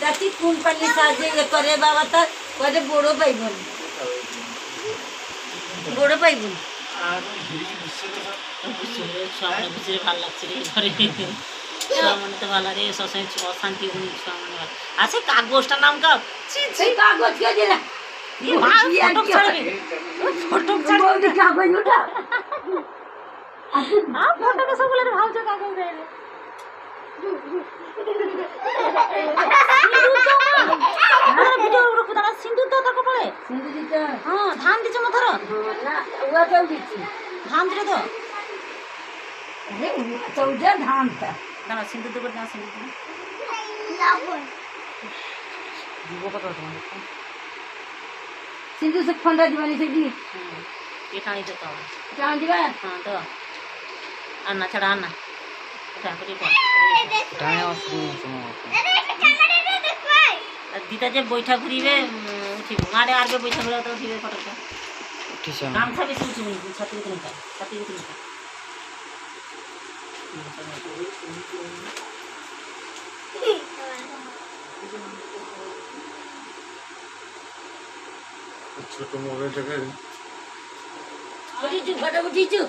তাতে কোন পানি সাহায্য ইয়ে করে বাবা তার করে বড় পাইবন বড় পাইবন ভাল লাগছে রে ঘরে ছুয়া মানে তো ভালো রে সবসময় অশান্তি হয়নি ছুয়া মানে ভালো আচ্ছা কাগজটার নাম কাও সেই কাগজ কে দিলা ফটক ছাড়বে ফটক ছাড়বে কাগজ ওটা ফটকে সকলের ভাবছো কাগজ দেয় সিন্ধু তো তাকে পড়ে সিন্ধু দিতে হ্যাঁ ধান দিচ্ছে মাথার না ওটাও দিচ্ছি ধান দিলে তো আরে চৌজা ধানটা দাঁড়া সিন্ধু তো করে না সিন্ধু দিব কত তোমার সিন্ধু সে খন্ডা দিবানি সেটি এটাই দিতে হবে টান দিবা হ্যাঁ তো আর না ছাড়া আর না দিদা যে বৈঠা ঘুরিবে উঠিব আরে আরবে বৈঠা ঘুরে তো উঠিবে ফটোটা গামছা বেশি উঠিব ছাতি উঠে নিতা ছাতি উঠে নিতা ছোট মোবাইলটাকে উঠিছু ফটো উঠিছু